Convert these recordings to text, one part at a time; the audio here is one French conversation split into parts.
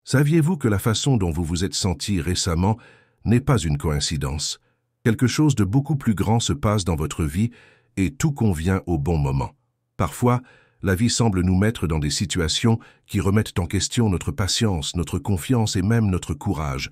Saviez-vous que la façon dont vous vous êtes senti récemment n'est pas une coïncidence? Quelque chose de beaucoup plus grand se passe dans votre vie et tout convient au bon moment. Parfois, la vie semble nous mettre dans des situations qui remettent en question notre patience, notre confiance et même notre courage.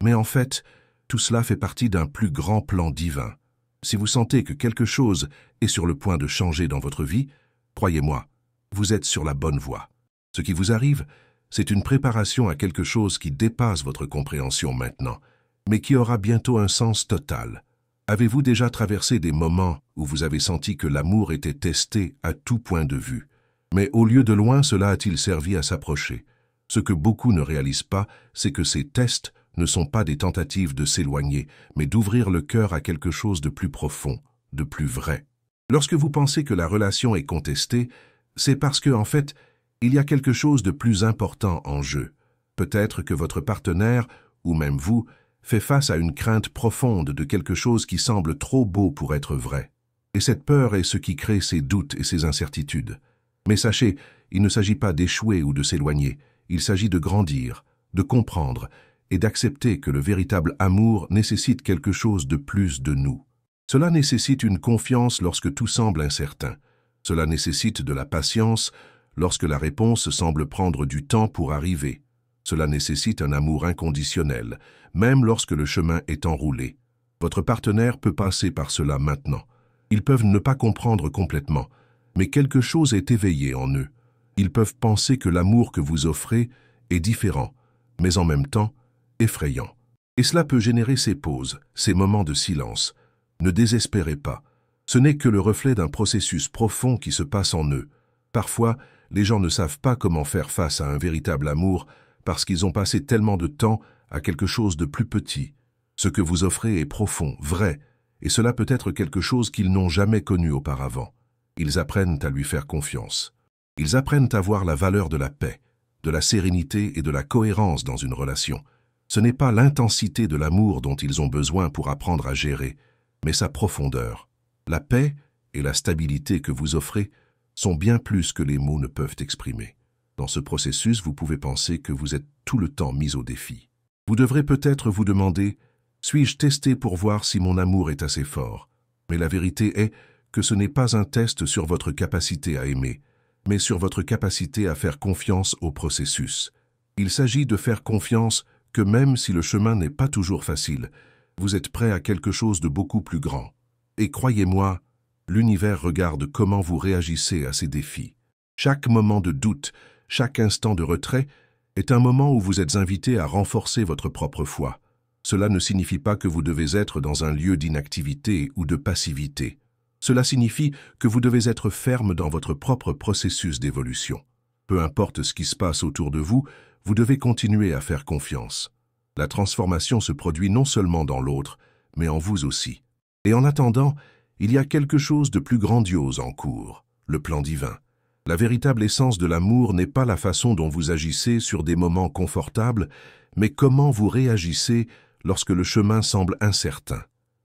Mais en fait, tout cela fait partie d'un plus grand plan divin. Si vous sentez que quelque chose est sur le point de changer dans votre vie, croyez-moi, vous êtes sur la bonne voie. Ce qui vous arrive, c'est une préparation à quelque chose qui dépasse votre compréhension maintenant, mais qui aura bientôt un sens total. Avez-vous déjà traversé des moments où vous avez senti que l'amour était testé à tout point de vue? Mais au lieu de loin, cela a-t-il servi à s'approcher? Ce que beaucoup ne réalisent pas, c'est que ces tests ne sont pas des tentatives de s'éloigner, mais d'ouvrir le cœur à quelque chose de plus profond, de plus vrai. Lorsque vous pensez que la relation est contestée, c'est parce que, en fait, il y a quelque chose de plus important en jeu. Peut-être que votre partenaire, ou même vous, fait face à une crainte profonde de quelque chose qui semble trop beau pour être vrai. Et cette peur est ce qui crée ces doutes et ces incertitudes. Mais sachez, il ne s'agit pas d'échouer ou de s'éloigner, il s'agit de grandir, de comprendre et d'accepter que le véritable amour nécessite quelque chose de plus de nous. Cela nécessite une confiance lorsque tout semble incertain. Cela nécessite de la patience lorsque la réponse semble prendre du temps pour arriver. Cela nécessite un amour inconditionnel, même lorsque le chemin est enroulé. Votre partenaire peut passer par cela maintenant. Ils peuvent ne pas comprendre complètement, mais quelque chose est éveillé en eux. Ils peuvent penser que l'amour que vous offrez est différent, mais en même temps effrayant. Et cela peut générer ces pauses, ces moments de silence. Ne désespérez pas. Ce n'est que le reflet d'un processus profond qui se passe en eux. Parfois, les gens ne savent pas comment faire face à un véritable amour parce qu'ils ont passé tellement de temps à quelque chose de plus petit. Ce que vous offrez est profond, vrai, et cela peut être quelque chose qu'ils n'ont jamais connu auparavant. Ils apprennent à lui faire confiance. Ils apprennent à voir la valeur de la paix, de la sérénité et de la cohérence dans une relation. Ce n'est pas l'intensité de l'amour dont ils ont besoin pour apprendre à gérer, mais sa profondeur. La paix et la stabilité que vous offrez sont bien plus que les mots ne peuvent exprimer. Dans ce processus, vous pouvez penser que vous êtes tout le temps mis au défi. Vous devrez peut-être vous demander « Suis-je testé pour voir si mon amour est assez fort ?» Mais la vérité est que ce n'est pas un test sur votre capacité à aimer, mais sur votre capacité à faire confiance au processus. Il s'agit de faire confiance que même si le chemin n'est pas toujours facile, vous êtes prêt à quelque chose de beaucoup plus grand. Et croyez-moi, l'univers regarde comment vous réagissez à ces défis. Chaque moment de doute, chaque instant de retrait est un moment où vous êtes invité à renforcer votre propre foi. Cela ne signifie pas que vous devez être dans un lieu d'inactivité ou de passivité. Cela signifie que vous devez être ferme dans votre propre processus d'évolution. Peu importe ce qui se passe autour de vous, vous devez continuer à faire confiance. La transformation se produit non seulement dans l'autre, mais en vous aussi. Et en attendant, il y a quelque chose de plus grandiose en cours, le plan divin. La véritable essence de l'amour n'est pas la façon dont vous agissez sur des moments confortables, mais comment vous réagissez lorsque le chemin semble incertain.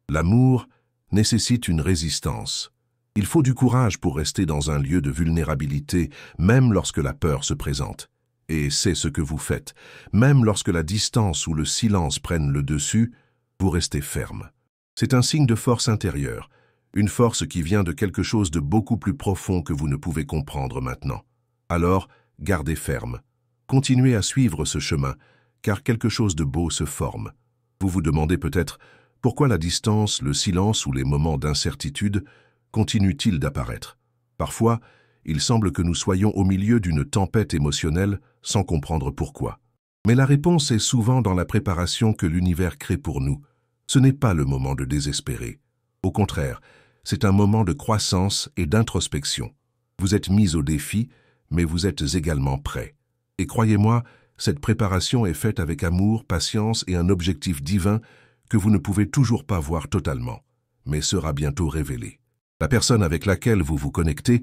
L'amour nécessite une résistance. Il faut du courage pour rester dans un lieu de vulnérabilité, même lorsque la peur se présente. Et c'est ce que vous faites. Même lorsque la distance ou le silence prennent le dessus, vous restez ferme. C'est un signe de force intérieure, une force qui vient de quelque chose de beaucoup plus profond que vous ne pouvez comprendre maintenant. Alors, gardez ferme. Continuez à suivre ce chemin, car quelque chose de beau se forme. Vous vous demandez peut-être pourquoi la distance, le silence ou les moments d'incertitude continuent-ils d'apparaître. Parfois, il semble que nous soyons au milieu d'une tempête émotionnelle sans comprendre pourquoi. Mais la réponse est souvent dans la préparation que l'univers crée pour nous. Ce n'est pas le moment de désespérer. Au contraire, c'est un moment de croissance et d'introspection. Vous êtes mis au défi, mais vous êtes également prêt. Et croyez-moi, cette préparation est faite avec amour, patience et un objectif divin que vous ne pouvez toujours pas voir totalement, mais sera bientôt révélé. La personne avec laquelle vous vous connectez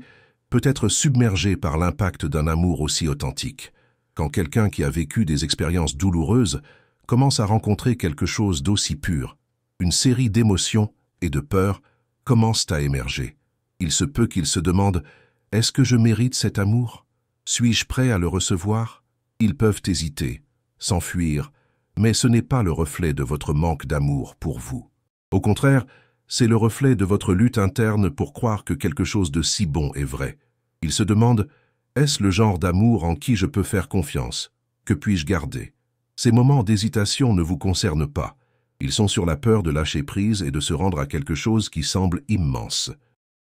peut être submergée par l'impact d'un amour aussi authentique. Quand quelqu'un qui a vécu des expériences douloureuses commence à rencontrer quelque chose d'aussi pur, une série d'émotions et de peurs commencent à émerger. Il se peut qu'il se demande « Est-ce que je mérite cet amour? Suis-je prêt à le recevoir ?» Ils peuvent hésiter, s'enfuir, mais ce n'est pas le reflet de votre manque d'amour pour vous. Au contraire, c'est le reflet de votre lutte interne pour croire que quelque chose de si bon est vrai. Il se demande, est-ce le genre d'amour en qui je peux faire confiance? Que puis-je garder? Ces moments d'hésitation ne vous concernent pas. Ils sont sur la peur de lâcher prise et de se rendre à quelque chose qui semble immense.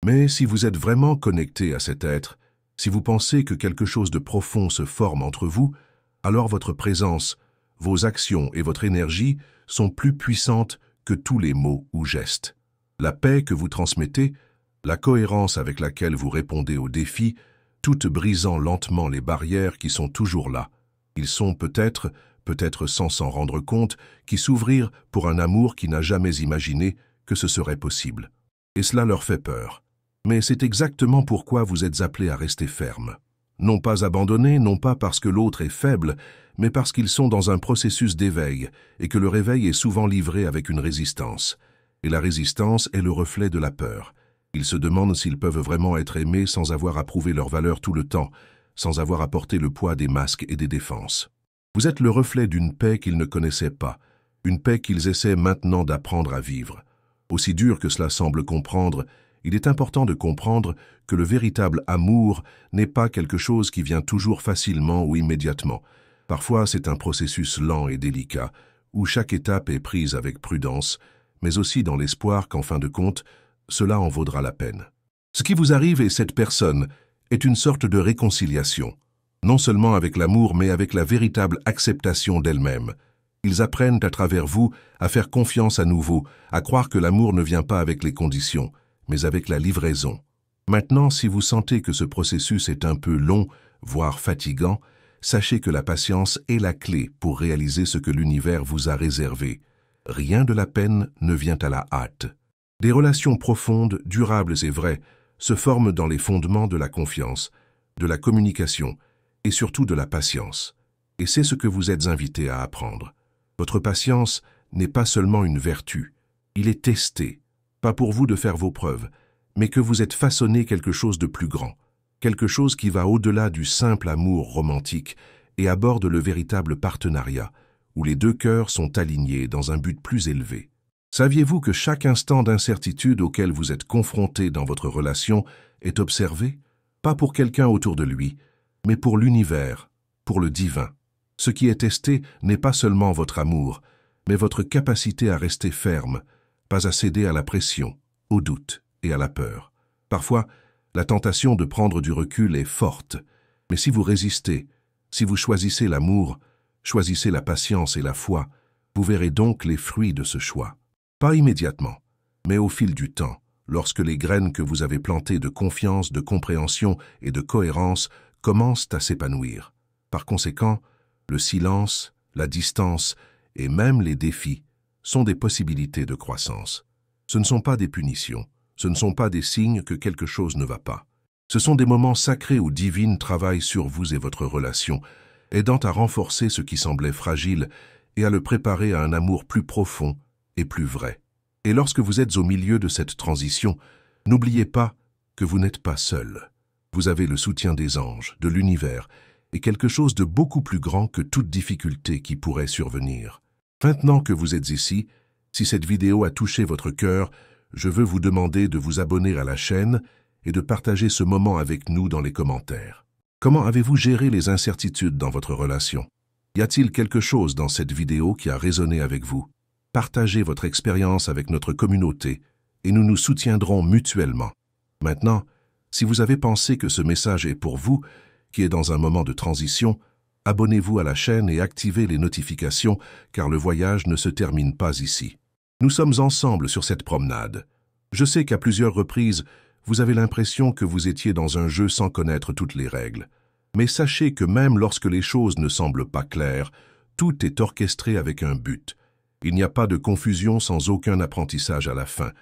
Mais si vous êtes vraiment connecté à cet être, si vous pensez que quelque chose de profond se forme entre vous, alors votre présence, vos actions et votre énergie sont plus puissantes que tous les mots ou gestes. La paix que vous transmettez, la cohérence avec laquelle vous répondez aux défis, tout brisant lentement les barrières qui sont toujours là. Ils sont peut-être sans s'en rendre compte, qui s'ouvrirent pour un amour qui n'a jamais imaginé que ce serait possible. Et cela leur fait peur. Mais c'est exactement pourquoi vous êtes appelés à rester fermes. Non pas abandonnés, non pas parce que l'autre est faible, mais parce qu'ils sont dans un processus d'éveil et que le réveil est souvent livré avec une résistance. Et la résistance est le reflet de la peur. Ils se demandent s'ils peuvent vraiment être aimés sans avoir à prouver leur valeur tout le temps, sans avoir à porter le poids des masques et des défenses. Vous êtes le reflet d'une paix qu'ils ne connaissaient pas, une paix qu'ils essaient maintenant d'apprendre à vivre. Aussi dur que cela semble comprendre, il est important de comprendre que le véritable amour n'est pas quelque chose qui vient toujours facilement ou immédiatement. Parfois, c'est un processus lent et délicat, où chaque étape est prise avec prudence, mais aussi dans l'espoir qu'en fin de compte, cela en vaudra la peine. Ce qui vous arrive et cette personne est une sorte de réconciliation. Non seulement avec l'amour, mais avec la véritable acceptation d'elle-même. Ils apprennent à travers vous à faire confiance à nouveau, à croire que l'amour ne vient pas avec les conditions, mais avec la livraison. Maintenant, si vous sentez que ce processus est un peu long, voire fatigant, sachez que la patience est la clé pour réaliser ce que l'univers vous a réservé. Rien de la peine ne vient à la hâte. Des relations profondes, durables et vraies se forment dans les fondements de la confiance, de la communication, et surtout de la patience. Et c'est ce que vous êtes invités à apprendre. Votre patience n'est pas seulement une vertu, il est testé, pas pour vous de faire vos preuves, mais que vous êtes façonné quelque chose de plus grand, quelque chose qui va au-delà du simple amour romantique et aborde le véritable partenariat, où les deux cœurs sont alignés dans un but plus élevé. Saviez-vous que chaque instant d'incertitude auquel vous êtes confronté dans votre relation est observé, pas pour quelqu'un autour de lui, mais pour l'univers, pour le divin. Ce qui est testé n'est pas seulement votre amour, mais votre capacité à rester ferme, pas à céder à la pression, au doute et à la peur. Parfois, la tentation de prendre du recul est forte, mais si vous résistez, si vous choisissez l'amour, choisissez la patience et la foi, vous verrez donc les fruits de ce choix. Pas immédiatement, mais au fil du temps, lorsque les graines que vous avez plantées de confiance, de compréhension et de cohérence commencent à s'épanouir. Par conséquent, le silence, la distance et même les défis sont des possibilités de croissance. Ce ne sont pas des punitions, ce ne sont pas des signes que quelque chose ne va pas. Ce sont des moments sacrés où Divine travaille sur vous et votre relation, aidant à renforcer ce qui semblait fragile et à le préparer à un amour plus profond et plus vrai. Et lorsque vous êtes au milieu de cette transition, n'oubliez pas que vous n'êtes pas seul. Vous avez le soutien des anges, de l'univers, et quelque chose de beaucoup plus grand que toute difficulté qui pourrait survenir. Maintenant que vous êtes ici, si cette vidéo a touché votre cœur, je veux vous demander de vous abonner à la chaîne et de partager ce moment avec nous dans les commentaires. Comment avez-vous géré les incertitudes dans votre relation? Y a-t-il quelque chose dans cette vidéo qui a résonné avec vous? Partagez votre expérience avec notre communauté et nous nous soutiendrons mutuellement. Maintenant, si vous avez pensé que ce message est pour vous, qui est dans un moment de transition, abonnez-vous à la chaîne et activez les notifications car le voyage ne se termine pas ici. Nous sommes ensemble sur cette promenade. Je sais qu'à plusieurs reprises, vous avez l'impression que vous étiez dans un jeu sans connaître toutes les règles. Mais sachez que même lorsque les choses ne semblent pas claires, tout est orchestré avec un but. Il n'y a pas de confusion sans aucun apprentissage à la fin.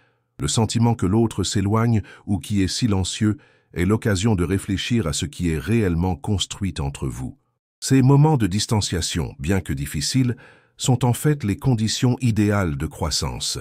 Le sentiment que l'autre s'éloigne ou qui est silencieux est l'occasion de réfléchir à ce qui est réellement construit entre vous. Ces moments de distanciation, bien que difficiles, sont en fait les conditions idéales de croissance.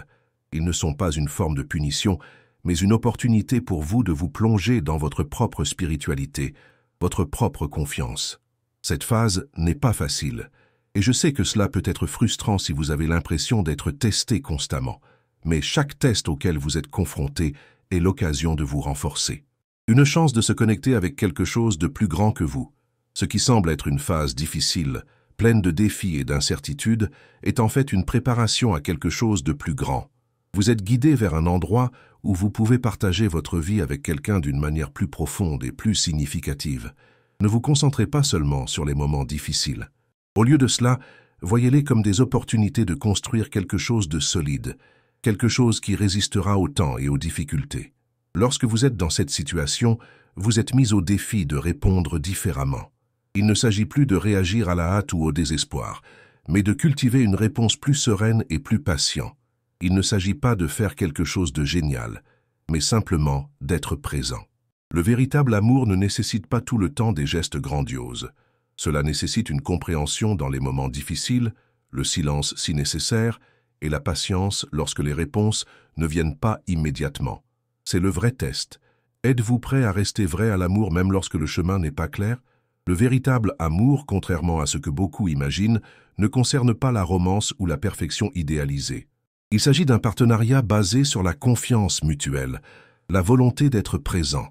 Ils ne sont pas une forme de punition, mais une opportunité pour vous de vous plonger dans votre propre spiritualité, votre propre confiance. Cette phase n'est pas facile, Et je sais que cela peut être frustrant si vous avez l'impression d'être testé constamment. Mais chaque test auquel vous êtes confronté est l'occasion de vous renforcer. Une chance de se connecter avec quelque chose de plus grand que vous. Ce qui semble être une phase difficile, pleine de défis et d'incertitudes, est en fait une préparation à quelque chose de plus grand. Vous êtes guidé vers un endroit où vous pouvez partager votre vie avec quelqu'un d'une manière plus profonde et plus significative. Ne vous concentrez pas seulement sur les moments difficiles. Au lieu de cela, voyez-les comme des opportunités de construire quelque chose de solide, quelque chose qui résistera au temps et aux difficultés. Lorsque vous êtes dans cette situation, vous êtes mis au défi de répondre différemment. Il ne s'agit plus de réagir à la hâte ou au désespoir, mais de cultiver une réponse plus sereine et plus patiente. Il ne s'agit pas de faire quelque chose de génial, mais simplement d'être présent. Le véritable amour ne nécessite pas tout le temps des gestes grandioses. Cela nécessite une compréhension dans les moments difficiles, le silence si nécessaire, et la patience lorsque les réponses ne viennent pas immédiatement. C'est le vrai test. Êtes-vous prêt à rester vrai à l'amour même lorsque le chemin n'est pas clair? Le véritable amour, contrairement à ce que beaucoup imaginent, ne concerne pas la romance ou la perfection idéalisée. Il s'agit d'un partenariat basé sur la confiance mutuelle, la volonté d'être présent,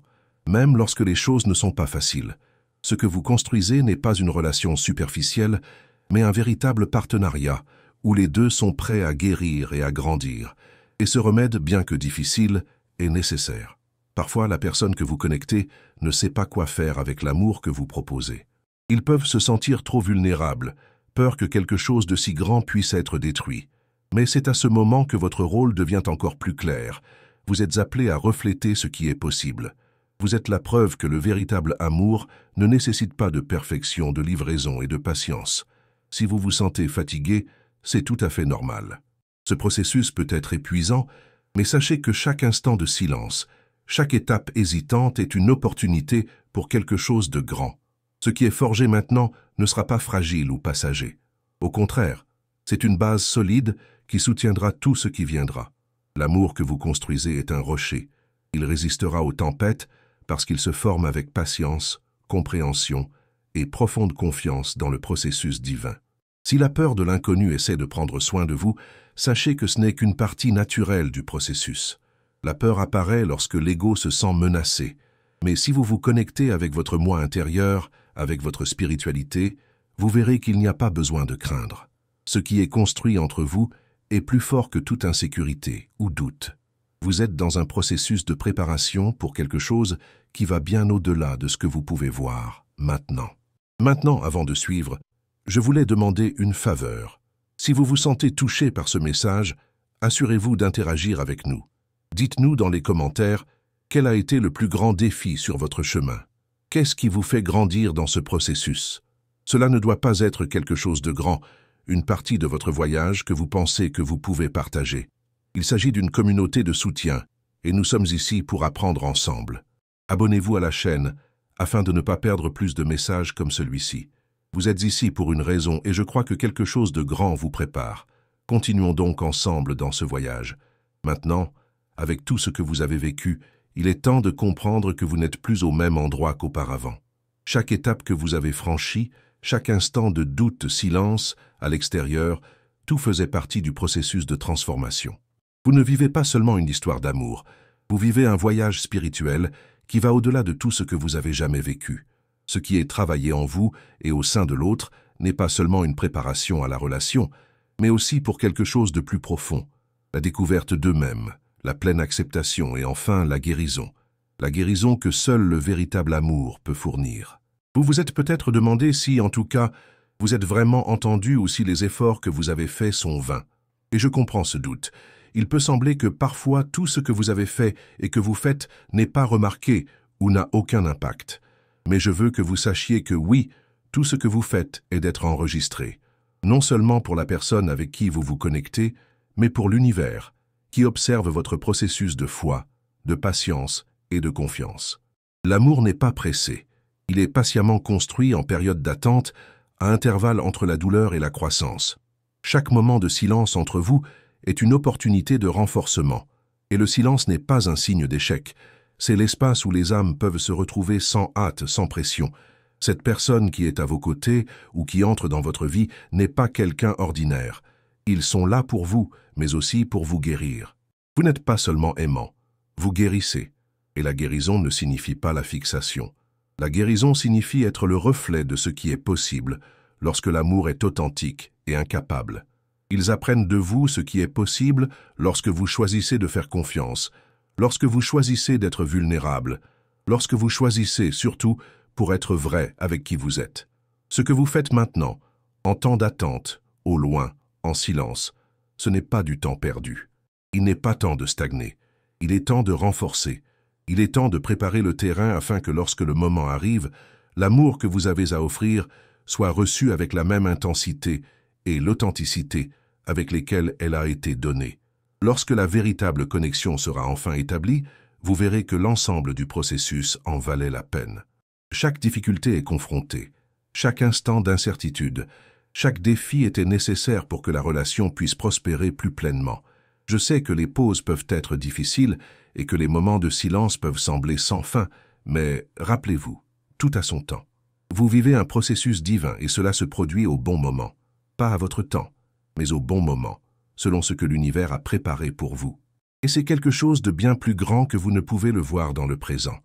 même lorsque les choses ne sont pas faciles. Ce que vous construisez n'est pas une relation superficielle, mais un véritable partenariat où les deux sont prêts à guérir et à grandir. Et ce remède, bien que difficile, est nécessaire. Parfois, la personne que vous connectez ne sait pas quoi faire avec l'amour que vous proposez. Ils peuvent se sentir trop vulnérables, peur que quelque chose de si grand puisse être détruit. Mais c'est à ce moment que votre rôle devient encore plus clair. Vous êtes appelé à refléter ce qui est possible. Vous êtes la preuve que le véritable amour ne nécessite pas de perfection, de livraison et de patience. Si vous vous sentez fatigué, c'est tout à fait normal. Ce processus peut être épuisant, mais sachez que chaque instant de silence, chaque étape hésitante est une opportunité pour quelque chose de grand. Ce qui est forgé maintenant ne sera pas fragile ou passager. Au contraire, c'est une base solide qui soutiendra tout ce qui viendra. L'amour que vous construisez est un rocher. Il résistera aux tempêtes parce qu'il se forme avec patience, compréhension et profonde confiance dans le processus divin. Si la peur de l'inconnu essaie de prendre soin de vous, sachez que ce n'est qu'une partie naturelle du processus. La peur apparaît lorsque l'ego se sent menacé. Mais si vous vous connectez avec votre moi intérieur, avec votre spiritualité, vous verrez qu'il n'y a pas besoin de craindre. Ce qui est construit entre vous est plus fort que toute insécurité ou doute. Vous êtes dans un processus de préparation pour quelque chose qui va bien au-delà de ce que vous pouvez voir maintenant. Maintenant, avant de suivre, je voulais demander une faveur. Si vous vous sentez touché par ce message, assurez-vous d'interagir avec nous. Dites-nous dans les commentaires quel a été le plus grand défi sur votre chemin. Qu'est-ce qui vous fait grandir dans ce processus? Cela ne doit pas être quelque chose de grand, une partie de votre voyage que vous pensez que vous pouvez partager. Il s'agit d'une communauté de soutien, et nous sommes ici pour apprendre ensemble. Abonnez-vous à la chaîne, afin de ne pas perdre plus de messages comme celui-ci. Vous êtes ici pour une raison, et je crois que quelque chose de grand vous prépare. Continuons donc ensemble dans ce voyage. Maintenant, avec tout ce que vous avez vécu, il est temps de comprendre que vous n'êtes plus au même endroit qu'auparavant. Chaque étape que vous avez franchie, chaque instant de doute, silence, à l'extérieur, tout faisait partie du processus de transformation. Vous ne vivez pas seulement une histoire d'amour, vous vivez un voyage spirituel qui va au-delà de tout ce que vous avez jamais vécu. Ce qui est travaillé en vous et au sein de l'autre n'est pas seulement une préparation à la relation, mais aussi pour quelque chose de plus profond, la découverte d'eux-mêmes, la pleine acceptation et enfin la guérison que seul le véritable amour peut fournir. Vous vous êtes peut-être demandé si, en tout cas, vous êtes vraiment entendu ou si les efforts que vous avez faits sont vains. Et je comprends ce doute. Il peut sembler que parfois tout ce que vous avez fait et que vous faites n'est pas remarqué ou n'a aucun impact. Mais je veux que vous sachiez que oui, tout ce que vous faites est d'être enregistré. Non seulement pour la personne avec qui vous vous connectez, mais pour l'univers, qui observe votre processus de foi, de patience et de confiance. L'amour n'est pas pressé. Il est patiemment construit en période d'attente, à intervalles entre la douleur et la croissance. Chaque moment de silence entre vous est une opportunité de renforcement. Et le silence n'est pas un signe d'échec. C'est l'espace où les âmes peuvent se retrouver sans hâte, sans pression. Cette personne qui est à vos côtés ou qui entre dans votre vie n'est pas quelqu'un ordinaire. Ils sont là pour vous, mais aussi pour vous guérir. Vous n'êtes pas seulement aimant, vous guérissez. Et la guérison ne signifie pas la fixation. La guérison signifie être le reflet de ce qui est possible lorsque l'amour est authentique et incapable. Ils apprennent de vous ce qui est possible lorsque vous choisissez de faire confiance, lorsque vous choisissez d'être vulnérable, lorsque vous choisissez surtout pour être vrai avec qui vous êtes. Ce que vous faites maintenant, en temps d'attente, au loin, en silence, ce n'est pas du temps perdu. Il n'est pas temps de stagner. Il est temps de renforcer. Il est temps de préparer le terrain afin que lorsque le moment arrive, l'amour que vous avez à offrir soit reçu avec la même intensité et l'authenticité avec lesquelles elle a été donnée. Lorsque la véritable connexion sera enfin établie, vous verrez que l'ensemble du processus en valait la peine. Chaque difficulté est confrontée, chaque instant d'incertitude, chaque défi était nécessaire pour que la relation puisse prospérer plus pleinement. Je sais que les pauses peuvent être difficiles et que les moments de silence peuvent sembler sans fin, mais rappelez-vous, tout a son temps. Vous vivez un processus divin et cela se produit au bon moment. Pas à votre temps, mais au bon moment, selon ce que l'univers a préparé pour vous. Et c'est quelque chose de bien plus grand que vous ne pouvez le voir dans le présent.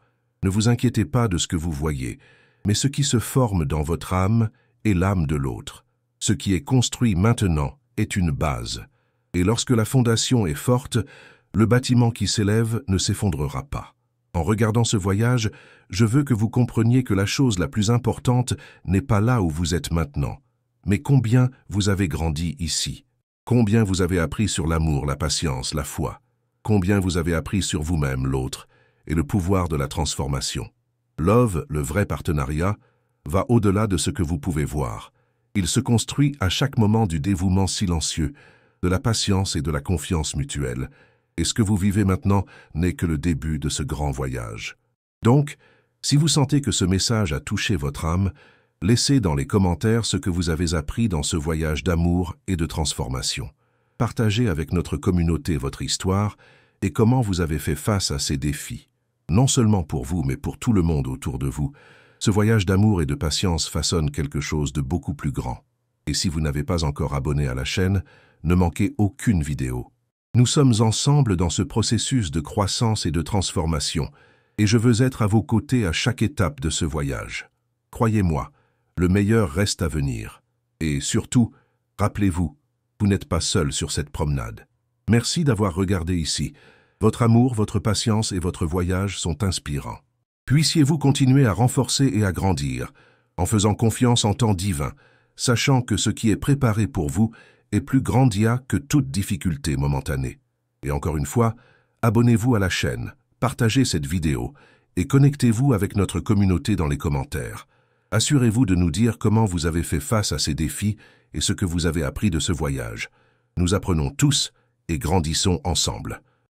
Ne vous inquiétez pas de ce que vous voyez, mais ce qui se forme dans votre âme est l'âme de l'autre. Ce qui est construit maintenant est une base. Et lorsque la fondation est forte, le bâtiment qui s'élève ne s'effondrera pas. En regardant ce voyage, je veux que vous compreniez que la chose la plus importante n'est pas là où vous êtes maintenant, mais combien vous avez grandi ici. Combien vous avez appris sur l'amour, la patience, la foi. Combien vous avez appris sur vous-même, l'autre, et le pouvoir de la transformation. Love, le vrai partenariat, va au-delà de ce que vous pouvez voir. Il se construit à chaque moment du dévouement silencieux, de la patience et de la confiance mutuelle. Et ce que vous vivez maintenant n'est que le début de ce grand voyage. Donc, si vous sentez que ce message a touché votre âme, laissez dans les commentaires ce que vous avez appris dans ce voyage d'amour et de transformation. Partagez avec notre communauté votre histoire et comment vous avez fait face à ces défis. Non seulement pour vous, mais pour tout le monde autour de vous. Ce voyage d'amour et de patience façonne quelque chose de beaucoup plus grand. Et si vous n'avez pas encore abonné à la chaîne, ne manquez aucune vidéo. Nous sommes ensemble dans ce processus de croissance et de transformation, et je veux être à vos côtés à chaque étape de ce voyage. Croyez-moi, le meilleur reste à venir. Et surtout, rappelez-vous, vous n'êtes pas seul sur cette promenade. Merci d'avoir regardé ici. Votre amour, votre patience et votre voyage sont inspirants. Puissiez-vous continuer à renforcer et à grandir, en faisant confiance en temps divin, sachant que ce qui est préparé pour vous est plus grandiose que toute difficulté momentanée. Et encore une fois, abonnez-vous à la chaîne, partagez cette vidéo et connectez-vous avec notre communauté dans les commentaires. Assurez-vous de nous dire comment vous avez fait face à ces défis et ce que vous avez appris de ce voyage. Nous apprenons tous et grandissons ensemble.